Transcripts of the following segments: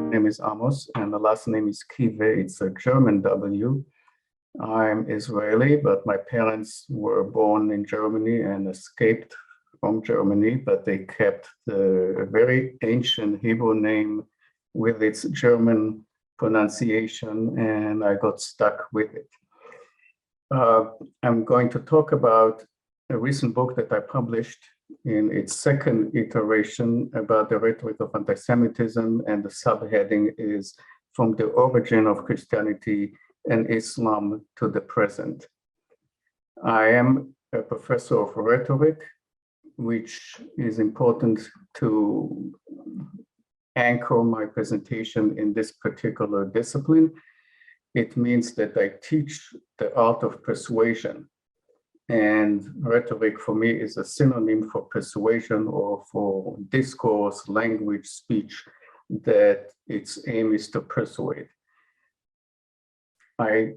name is Amos, and the last name is Kiewe. It's a German W. I'm Israeli, but my parents were born in Germany and escaped from Germany, but they kept the very ancient Hebrew name with its German pronunciation, and I got stuck with it. I'm going to talk about a recent book that I published in its second iteration about the rhetoric of anti-Semitism, and the subheading is From the Origin of Christianity and Islam to the Present. I am a professor of rhetoric, which is important to anchor my presentation in this particular discipline. It means that I teach the art of persuasion. And rhetoric for me is a synonym for persuasion or for discourse, language, speech, that its aim is to persuade. I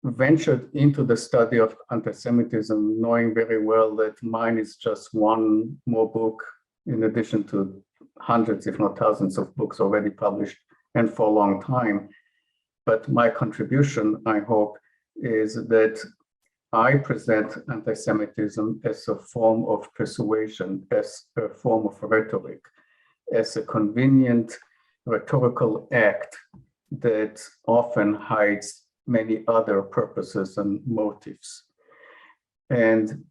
ventured into the study of anti-Semitism, knowing very well that mine is just one more book in addition to hundreds, if not thousands of books already published and for a long time. But my contribution, I hope, is that I present anti-Semitism as a form of persuasion, as a form of rhetoric, as a convenient rhetorical act that often hides many other purposes and motives. And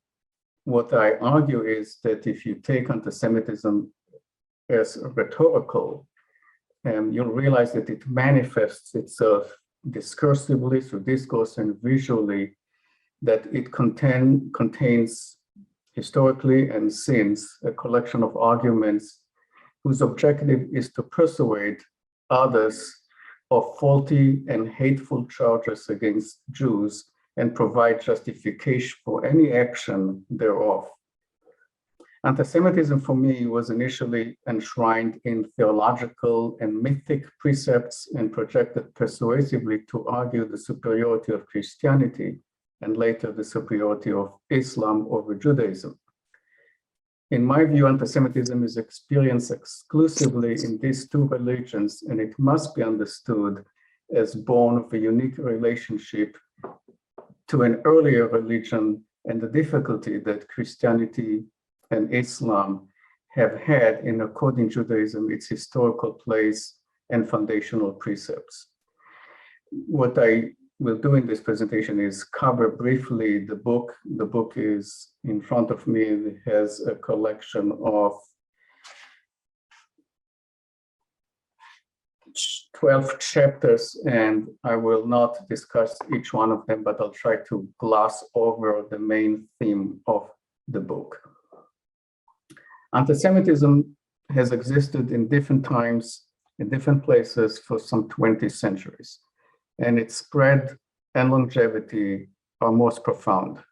what I argue is that if you take anti-Semitism as rhetorical, you'll realize that it manifests itself discursively through discourse and visually, that it contains historically and since a collection of arguments whose objective is to persuade others of faulty and hateful charges against Jews and provide justification for any action thereof. Anti-Semitism for me was initially enshrined in theological and mythic precepts and projected persuasively to argue the superiority of Christianity and later the superiority of Islam over Judaism. In my view, anti-Semitism is experienced exclusively in these two religions, and it must be understood as born of a unique relationship to an earlier religion and the difficulty that Christianity and Islam have had in according Judaism its historical place and foundational precepts. What I will do in this presentation is cover briefly the book. The book is in front of me. It has a collection of 12 chapters, and I will not discuss each one of them, but I'll try to gloss over the main theme of the book. Anti-Semitism has existed in different times, in different places for some 20 centuries. And its spread and longevity are most profound.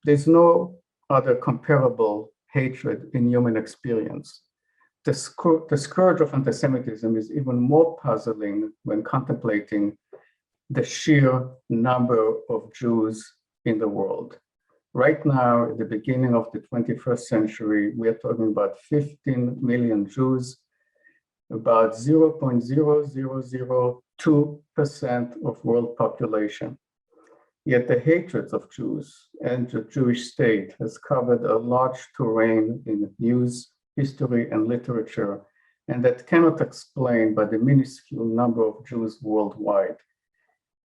There's no other comparable hatred in human experience. The scourge of anti-Semitism is even more puzzling when contemplating the sheer number of Jews in the world. Right now, at the beginning of the 21st century, we are talking about 15 million Jews, about 0.0002% of world population. Yet the hatred of Jews and the Jewish state has covered a large terrain in news, history, and literature, and that cannot explain by the minuscule number of Jews worldwide.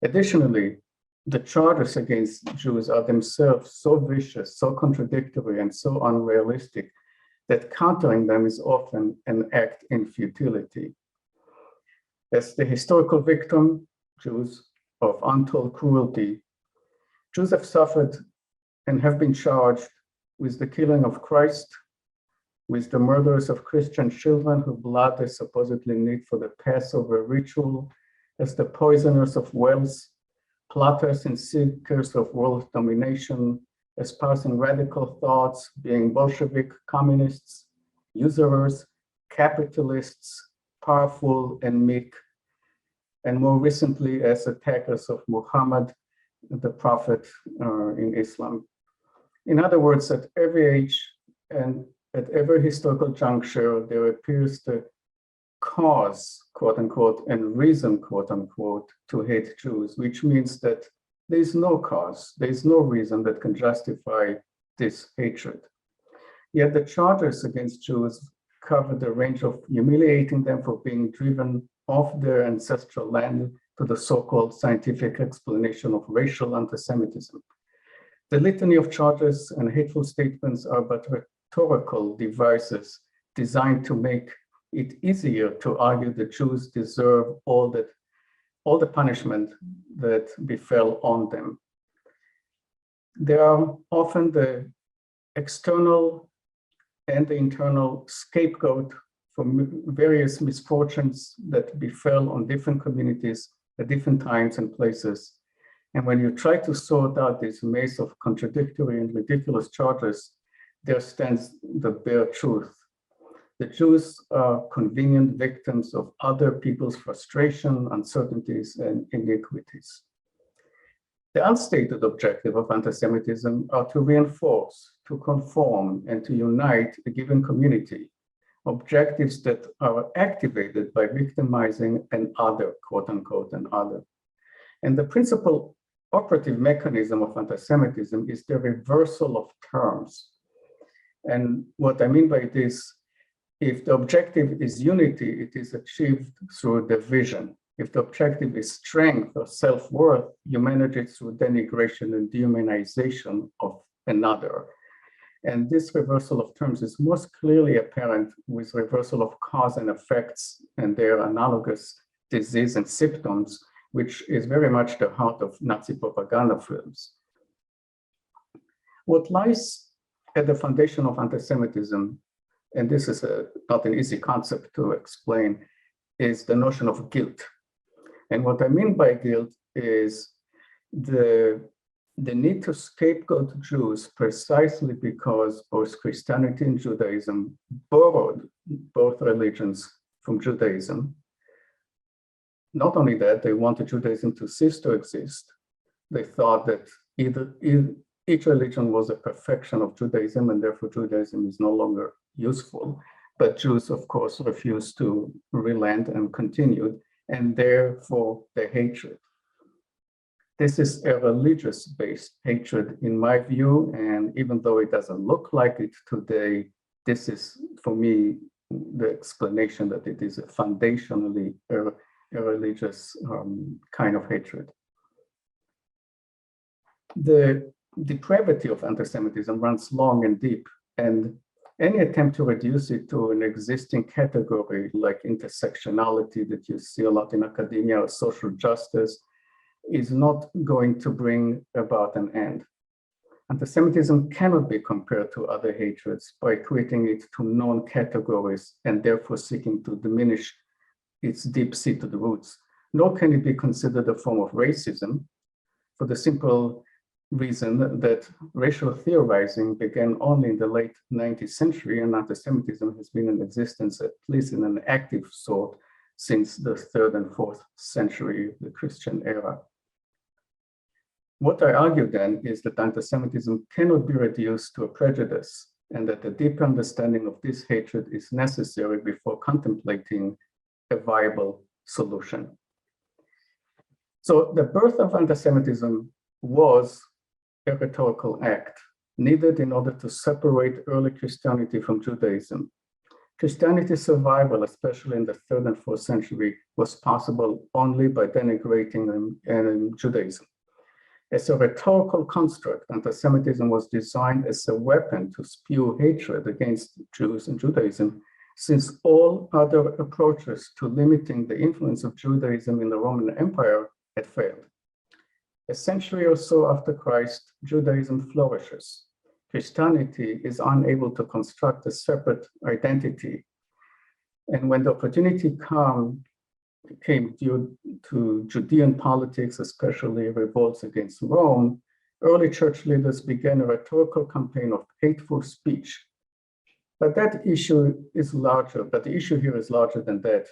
Additionally, the charges against Jews are themselves so vicious, so contradictory, and so unrealistic that countering them is often an act in futility. As the historical victim, Jews, of untold cruelty, Jews have suffered and have been charged with the killing of Christ, with the murders of Christian children whose blood they supposedly need for the Passover ritual, as the poisoners of wells, plotters and seekers of world domination, espousing radical thoughts, being Bolshevik communists, usurers, capitalists, powerful and meek, and more recently as attackers of Muhammad, the prophet in Islam. In other words, at every age and at every historical juncture, there appears the cause, quote unquote, and reason, quote unquote, to hate Jews, which means that there's no cause, there's no reason that can justify this hatred. Yet the charges against Jews cover the range of humiliating them for being driven off their ancestral land to the so-called scientific explanation of racial anti-Semitism. The litany of charges and hateful statements are but rhetorical devices designed to make it easier to argue that Jews deserve all the punishment that befell on them. They are often the external and the internal scapegoat for various misfortunes that befell on different communities at different times and places. And when you try to sort out this maze of contradictory and ridiculous charges, there stands the bare truth. The Jews are convenient victims of other people's frustration, uncertainties, and iniquities. The unstated objective of anti-Semitism are to reinforce, to conform, and to unite a given community, objectives that are activated by victimizing an other, quote unquote, an other. And the principal operative mechanism of anti-Semitism is the reversal of terms. And what I mean by this, if the objective is unity, it is achieved through division. If the objective is strength or self-worth, you manage it through denigration and dehumanization of another. And this reversal of terms is most clearly apparent with reversal of cause and effects and their analogous disease and symptoms, which is very much the heart of Nazi propaganda films. What lies at the foundation of anti-Semitism, and this is not an easy concept to explain, is the notion of guilt. And what I mean by guilt is the need to scapegoat Jews precisely because both Christianity and Judaism borrowed both religions from Judaism. Not only that, they wanted Judaism to cease to exist. They thought that each religion was a perfection of Judaism, and therefore Judaism is no longer useful. But Jews, of course, refused to relent and continued, and therefore the hatred. This is a religious-based hatred in my view, and even though it doesn't look like it today, this is, for me, the explanation that it is a foundationally a religious kind of hatred. The depravity of anti-Semitism runs long and deep, and any attempt to reduce it to an existing category like intersectionality that you see a lot in academia or social justice is not going to bring about an end. Anti-Semitism cannot be compared to other hatreds by equating it to known categories and therefore seeking to diminish its deep-seated roots, nor can it be considered a form of racism for the simple reason that racial theorizing began only in the late 19th century, and anti-Semitism has been in existence, at least in an active sort, since the 3rd and 4th century, the Christian era. What I argue then is that anti-Semitism cannot be reduced to a prejudice, and that a deep understanding of this hatred is necessary before contemplating a viable solution. So the birth of anti-Semitism was a rhetorical act needed in order to separate early Christianity from Judaism. Christianity's survival, especially in the 3rd and 4th century, was possible only by denigrating Judaism. As a rhetorical construct, anti-Semitism was designed as a weapon to spew hatred against Jews and Judaism, since all other approaches to limiting the influence of Judaism in the Roman Empire had failed. A century or so after Christ, Judaism flourishes. Christianity is unable to construct a separate identity. And when the opportunity came due to Judean politics, especially revolts against Rome, early church leaders began a rhetorical campaign of hateful speech. But that issue is larger, but the issue here is larger than that.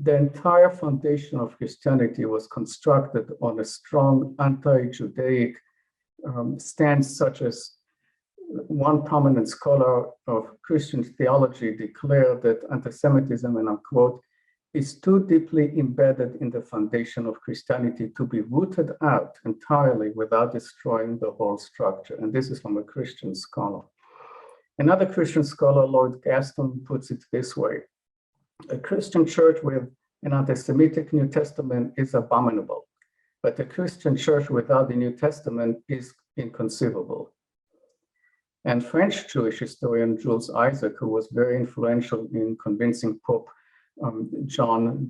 The entire foundation of Christianity was constructed on a strong anti-Judaic stance, such as one prominent scholar of Christian theology declared that anti-Semitism, and I quote, is too deeply embedded in the foundation of Christianity to be rooted out entirely without destroying the whole structure. And this is from a Christian scholar. Another Christian scholar, Lloyd Gaston, puts it this way: a Christian church with an anti-Semitic New Testament is abominable, but a Christian church without the New Testament is inconceivable. And French Jewish historian Jules Isaac, who was very influential in convincing Pope John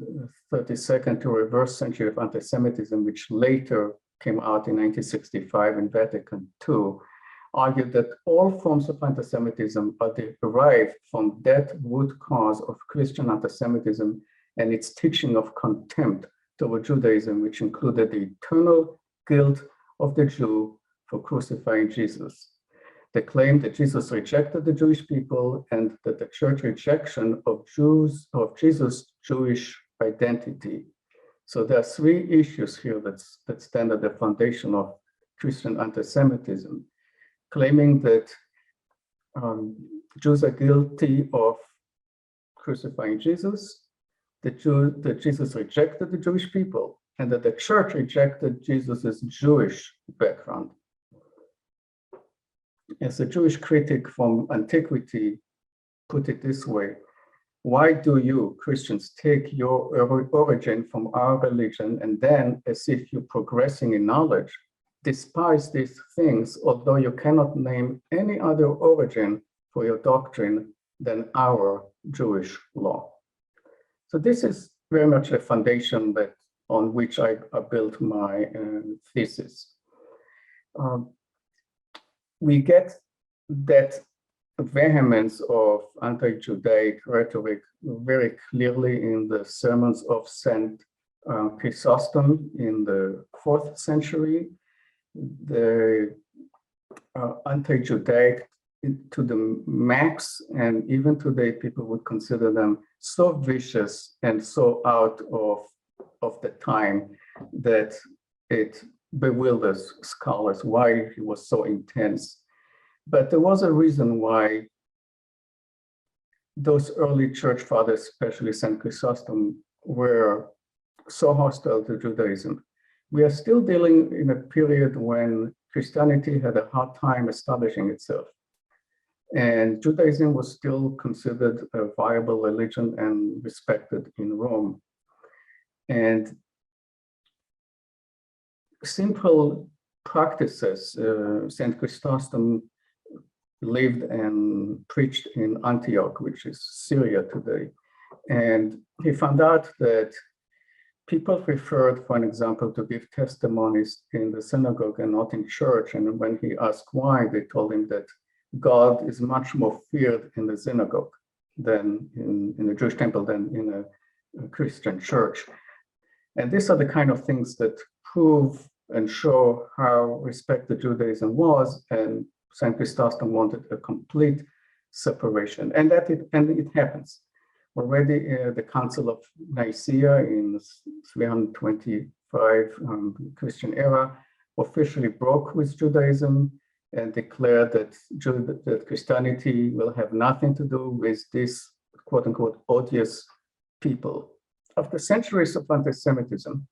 XXII to reverse century of anti-Semitism, which later came out in 1965 in Vatican II, argued that all forms of anti-Semitism are derived from that root cause of Christian anti-Semitism and its teaching of contempt toward Judaism, which included the eternal guilt of the Jew for crucifying Jesus. They claimed that Jesus rejected the Jewish people and that the church rejection of Jesus' Jewish identity. So there are three issues here that stand at the foundation of Christian anti-Semitism: claiming that Jews are guilty of crucifying Jesus, that Jesus rejected the Jewish people, and that the church rejected Jesus' Jewish background. As a Jewish critic from antiquity put it this way: why do you, Christians, take your origin from our religion and then, as if you're progressing in knowledge, despise these things, although you cannot name any other origin for your doctrine than our Jewish law? So this is very much a foundation on which I built my thesis. We get that vehemence of anti-Judaic rhetoric very clearly in the sermons of Saint Chrysostom in the 4th century. The anti-Judaic to the max, and even today people would consider them so vicious and so out of the time that it bewilders scholars why he was so intense. But there was a reason why those early church fathers, especially St. Chrysostom, were so hostile to Judaism. We are still dealing in a period when Christianity had a hard time establishing itself. And Judaism was still considered a viable religion and respected in Rome. And simple practices, St. Chrysostom lived and preached in Antioch, which is Syria today. And he found out that people preferred, for an example, to give testimonies in the synagogue and not in church. And when he asked why, they told him that God is much more feared in the synagogue than in the Jewish temple than in a Christian church. And these are the kind of things that prove and show how respected Judaism was, and St. Chrysostom wanted a complete separation, and it happens. Already the Council of Nicaea in 325 Christian era officially broke with Judaism and declared that Christianity will have nothing to do with this quote unquote odious people. After centuries of anti-Semitism,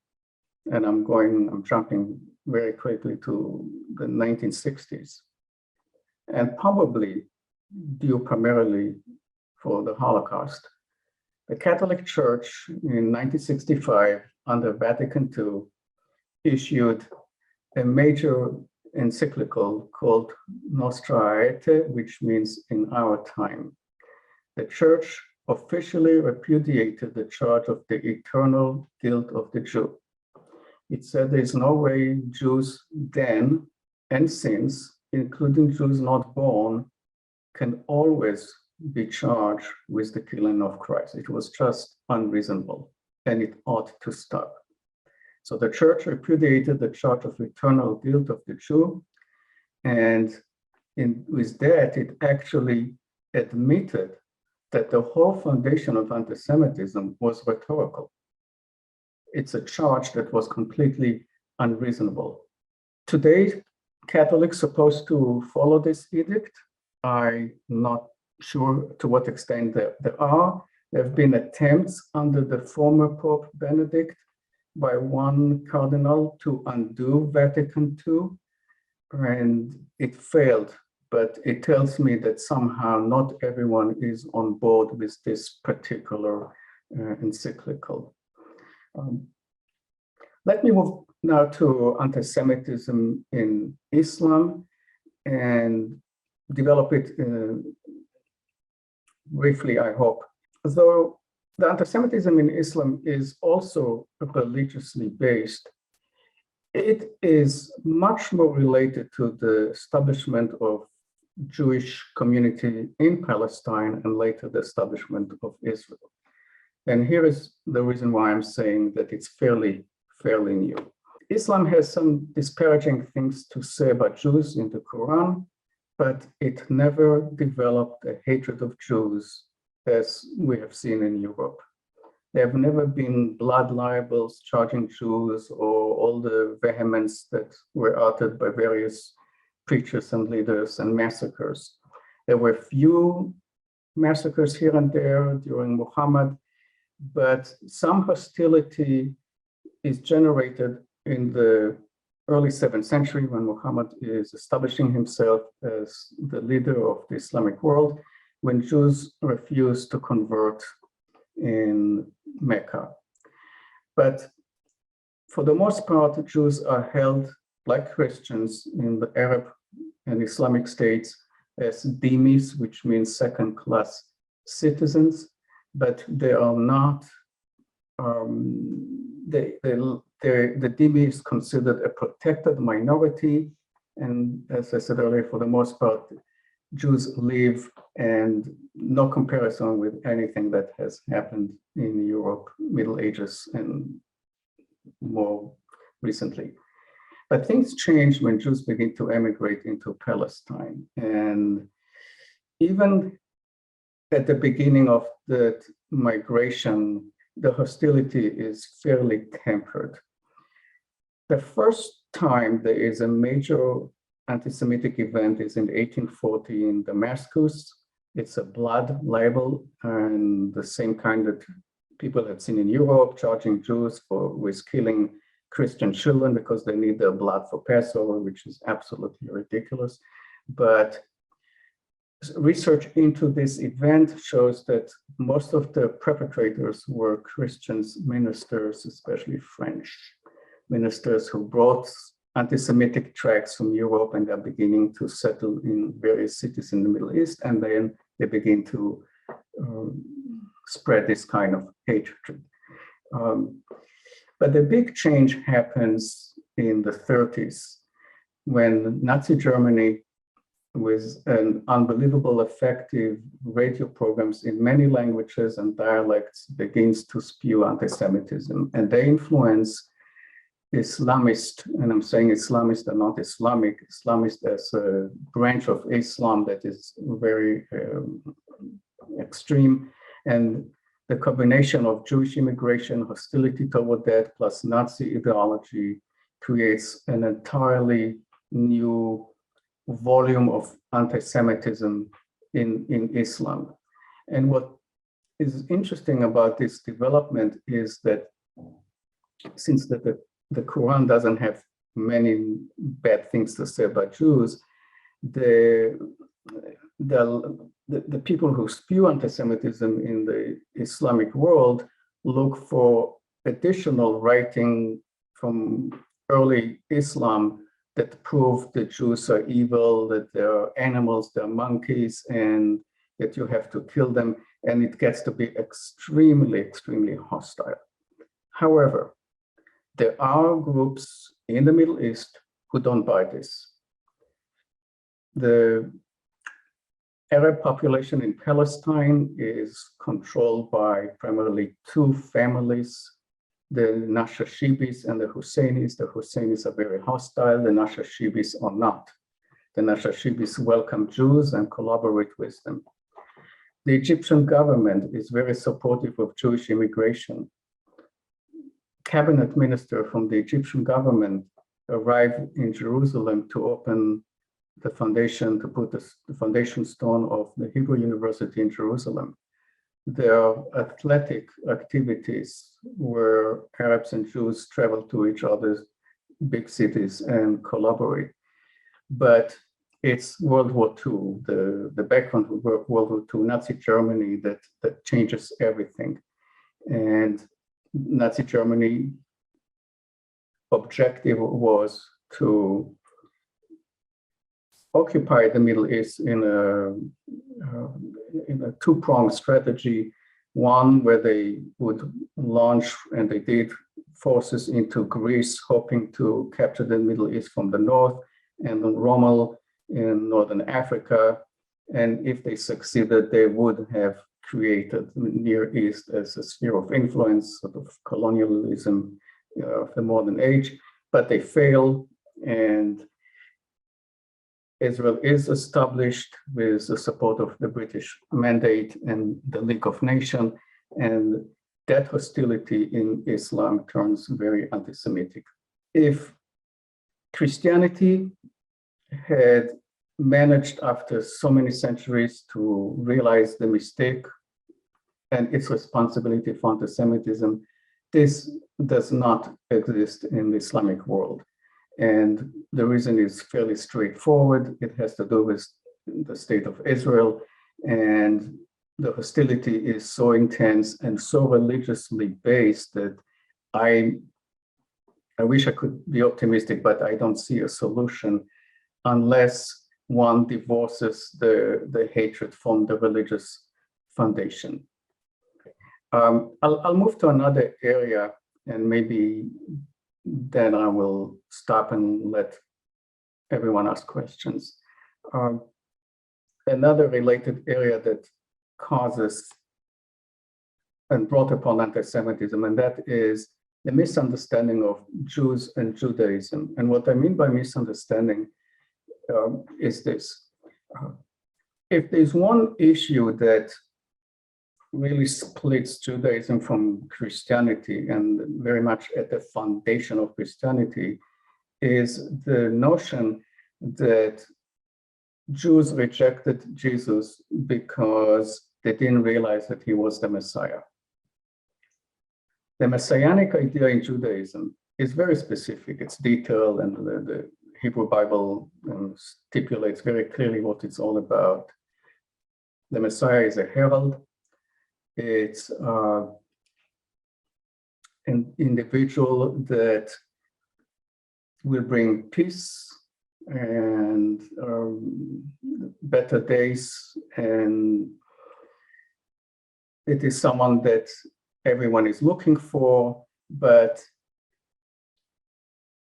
and I'm jumping very quickly to the 1960s, and probably due primarily for the Holocaust, the Catholic Church in 1965, under Vatican II, issued a major encyclical called Nostra Aetate, which means in our time. The Church officially repudiated the charge of the eternal guilt of the Jew. It said there is no way Jews then and since, including Jews not born, can always be charged with the killing of Christ. It was just unreasonable, and it ought to stop. So the church repudiated the charge of eternal guilt of the Jew, and with that, it actually admitted that the whole foundation of anti-Semitism was rhetorical. It's a charge that was completely unreasonable. Today, Catholics supposed to follow this edict. I'm not sure to what extent there are, There have been attempts under the former Pope Benedict by one cardinal to undo Vatican II, and it failed. But it tells me that somehow not everyone is on board with this particular encyclical. Let me move now to anti-Semitism in Islam and develop it briefly, I hope. Though the anti-Semitism in Islam is also religiously based, it is much more related to the establishment of Jewish community in Palestine and later the establishment of Israel. And here is the reason why I'm saying that it's fairly new. Islam has some disparaging things to say about Jews in the Quran, but it never developed a hatred of Jews as we have seen in Europe. There have never been blood libels charging Jews or all the vehemence that were uttered by various preachers and leaders and massacres. There were few massacres here and there during Muhammad, but some hostility is generated in the early 7th century when Muhammad is establishing himself as the leader of the Islamic world, when Jews refused to convert in Mecca. But for the most part, Jews are held, like Christians in the Arab and Islamic states, as dhimmis, which means second-class citizens, but they are not, the dhimmi is considered a protected minority. And as I said earlier, for the most part, Jews live and no comparison with anything that has happened in Europe, Middle Ages, and more recently. But things change when Jews begin to emigrate into Palestine. And even at the beginning of the migration, the hostility is fairly tempered. The first time there is a major anti-Semitic event is in 1840 in Damascus. It's a blood libel, and the same kind that people have seen in Europe, charging Jews with killing Christian children because they need their blood for Passover, which is absolutely ridiculous. But research into this event shows that most of the perpetrators were Christians, ministers, especially French ministers, who brought anti-Semitic tracts from Europe and are beginning to settle in various cities in the Middle East, and then they begin to spread this kind of hatred. But the big change happens in the 30s when Nazi Germany, with an unbelievable effective radio programs in many languages and dialects, begins to spew anti-Semitism, and they influence Islamist, and I'm saying Islamist and not Islamic, Islamist as a branch of Islam that is very extreme, and the combination of Jewish immigration, hostility toward that, plus Nazi ideology creates an entirely new volume of anti-Semitism in Islam. And what is interesting about this development is that since the Quran doesn't have many bad things to say about Jews, the people who spew anti-Semitism in the Islamic world look for additional writing from early Islam that prove that Jews are evil, that they're animals, they're monkeys, and that you have to kill them. And it gets to be extremely, extremely hostile. However, there are groups in the Middle East who don't buy this. The Arab population in Palestine is controlled by primarily two families, the Nashashibis and the Husseinis. The Husseinis are very hostile, the Nashashibis are not. The Nashashibis welcome Jews and collaborate with them. The Egyptian government is very supportive of Jewish immigration. Cabinet minister from the Egyptian government arrived in Jerusalem to open the foundation, to put the foundation stone of the Hebrew University in Jerusalem. there are athletic activities where Arabs and Jews travel to each other's big cities and collaborate. But it's World War II, the background of World War II, Nazi Germany, that changes everything. And Nazi Germany objective was to occupy the Middle East in a two-pronged strategy. One where they would launch, and they did, forces into Greece, hoping to capture the Middle East from the north, and then Rommel in northern Africa. And if they succeeded, they would have created the Near East as a sphere of influence, sort of colonialism of the modern age. But they fail, and Israel is established with the support of the British Mandate and the League of Nations, and that hostility in Islam turns very anti-Semitic. If Christianity had managed after so many centuries to realize the mistake and its responsibility for anti-Semitism, this does not exist in the Islamic world. And the reason is fairly straightforward. It has to do with the state of Israel, and the hostility is so intense and so religiously based that I wish I could be optimistic, but I don't see a solution unless one divorces the hatred from the religious foundation. I'll move to another area, and maybe then I will stop and let everyone ask questions. Another related area that causes and brought upon anti-Semitism, and that is the misunderstanding of Jews and Judaism. And what I mean by misunderstanding is this. If there's one issue that really splits Judaism from Christianity, and very much at the foundation of Christianity, is the notion that Jews rejected Jesus because they didn't realize that he was the Messiah. The messianic idea in Judaism is very specific. It's detailed, and the Hebrew Bible stipulates very clearly what it's all about. The Messiah is a herald. It's an individual that will bring peace and better days, and it is someone that everyone is looking for, but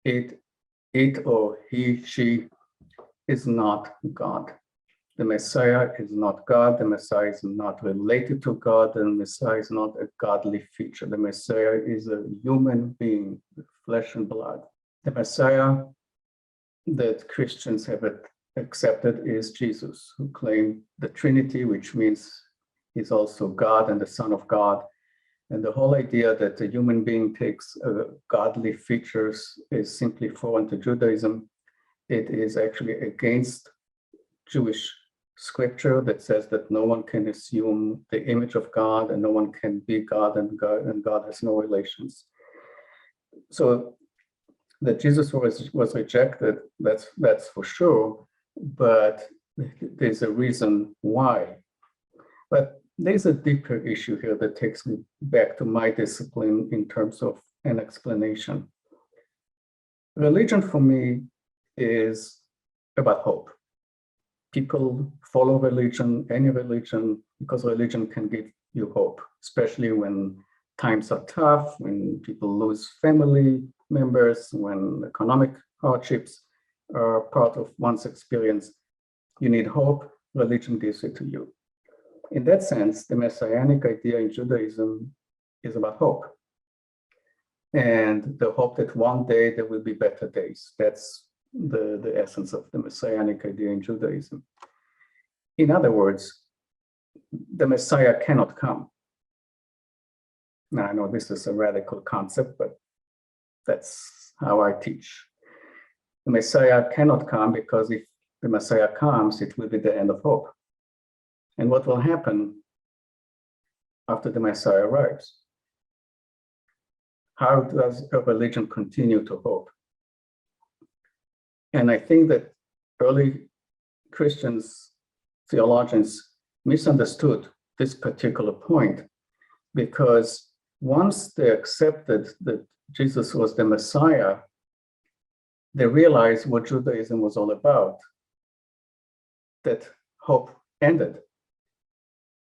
it or he, she is not God. The Messiah is not God. The Messiah is not related to God. And the Messiah is not a godly feature. The Messiah is a human being with flesh and blood. The Messiah that Christians have accepted is Jesus, who claimed the Trinity, which means he's also God and the Son of God. And the whole idea that a human being takes godly features is simply foreign to Judaism. It is actually against Jewish scripture that says that no one can assume the image of God, and no one can be God, and God has no relations. So that Jesus was rejected, that's for sure, but there's a reason why. But there's a deeper issue here that takes me back to my discipline in terms of an explanation. Religion for me is about hope. People follow religion, any religion, because religion can give you hope, especially when times are tough, when people lose family members, when economic hardships are part of one's experience. You need hope, religion gives it to you. In that sense, the messianic idea in Judaism is about hope, and the hope that one day there will be better days. That's the essence of the messianic idea in Judaism. In other words, the Messiah cannot come. Now, I know this is a radical concept, but that's how I teach. The Messiah cannot come because if the Messiah comes, it will be the end of hope. And what will happen after the Messiah arrives? How does a religion continue to hope? And I think that early Christians, theologians misunderstood this particular point, because once they accepted that Jesus was the Messiah, they realized what Judaism was all about, that hope ended.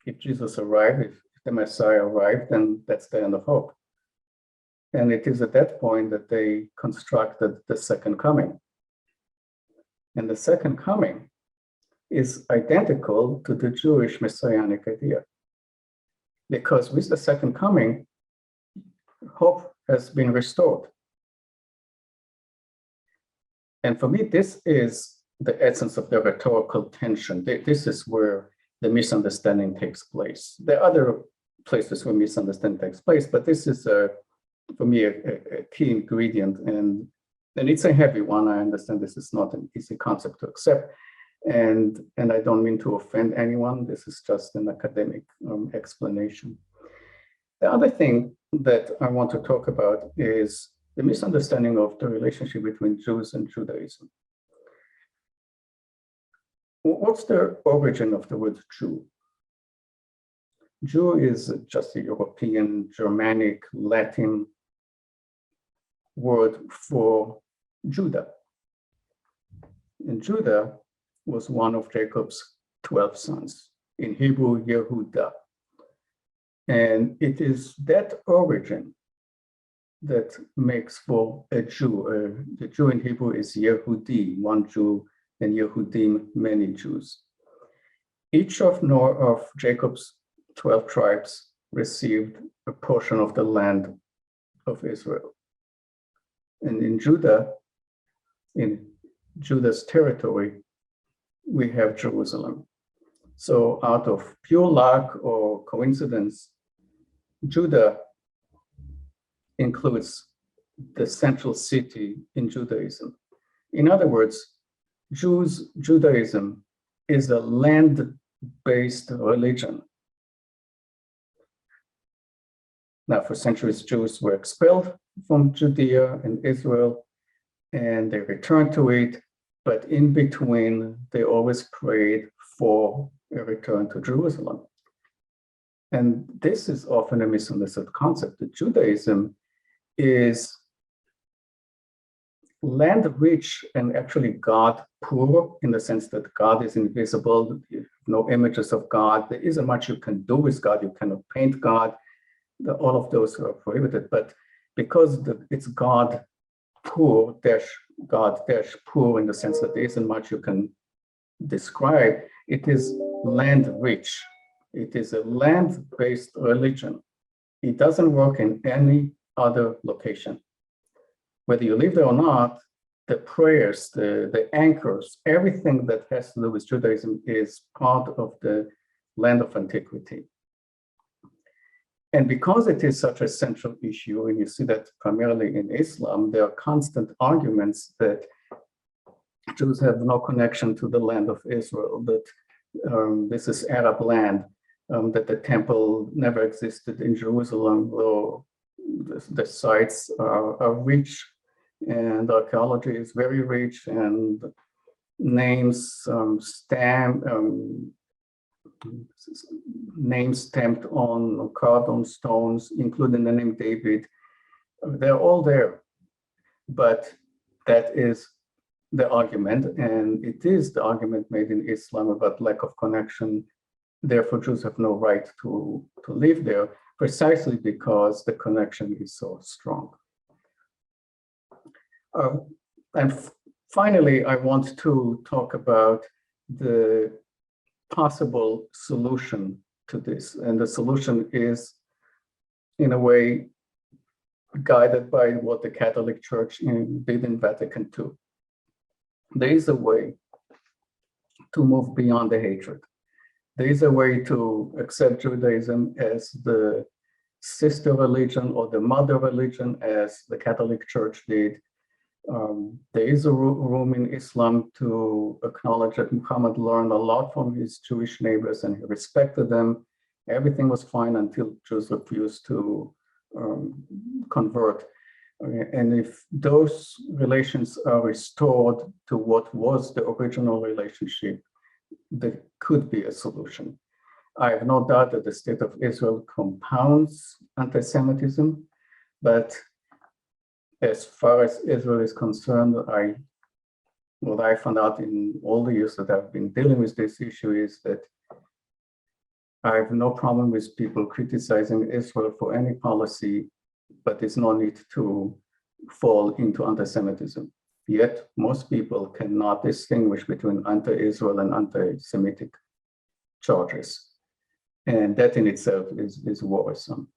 If Jesus arrived, if the Messiah arrived, then that's the end of hope. And it is at that point that they constructed the second coming. And the second coming is identical to the Jewish messianic idea. Because with the second coming, hope has been restored. And for me, this is the essence of the rhetorical tension. This is where the misunderstanding takes place. There are other places where misunderstanding takes place, but this is, for me, a key ingredient. And it's a heavy one. I understand this is not an easy concept to accept. And I don't mean to offend anyone. This is just an academic explanation. The other thing that I want to talk about is the misunderstanding of the relationship between Jews and Judaism. What's the origin of the word Jew? Jew is just a European, Germanic, Latin word for Judah. And Judah was one of Jacob's 12 sons. In Hebrew, Yehudah. And it is that origin that makes for a Jew. The Jew in Hebrew is Yehudi, one Jew, and Yehudim, many Jews. Each of Jacob's 12 tribes received a portion of the land of Israel. And in Judah's territory, we have Jerusalem. So out of pure luck or coincidence, Judah includes the central city in Judaism. In other words, Judaism is a land-based religion. Now, for centuries, Jews were expelled from Judea and Israel, and they returned to it. But in between, they always prayed for a return to Jerusalem. And this is often a misunderstood concept, that Judaism is land-rich and actually God-poor, in the sense that God is invisible, no images of God. There isn't much you can do with God. You cannot paint God. All of those are prohibited. But because it's God-poor, God-poor, in the sense that there isn't much you can describe, it is land-rich. It is a land-based religion. It doesn't work in any other location. Whether you live there or not, the prayers, the anchors, everything that has to do with Judaism is part of the land of antiquity. And because it is such a central issue, and you see that primarily in Islam, there are constant arguments that Jews have no connection to the land of Israel, that this is Arab land, that the temple never existed in Jerusalem, though the sites are rich, and archaeology is very rich, and names stamped on, carved on stones, including the name David. They're all there, but that is the argument, and it is the argument made in Islam about lack of connection. Therefore, Jews have no right to live there, precisely because the connection is so strong. And finally, I want to talk about the possible solution to this. And the solution is, in a way, guided by what the Catholic Church did in Vatican II. There is a way to move beyond the hatred. There is a way to accept Judaism as the sister religion or the mother religion, as the Catholic Church did. There is a room in Islam to acknowledge that Muhammad learned a lot from his Jewish neighbors and he respected them, Everything was fine until Jews refused to convert. And if those relations are restored to what was the original relationship, there could be a solution. I have no doubt that the state of Israel compounds anti-Semitism, but as far as Israel is concerned, what I found out in all the years that I've been dealing with this issue is that I have no problem with people criticizing Israel for any policy, but there's no need to fall into anti-Semitism. Yet most people cannot distinguish between anti-Israel and anti-Semitic charges. And that in itself is worrisome.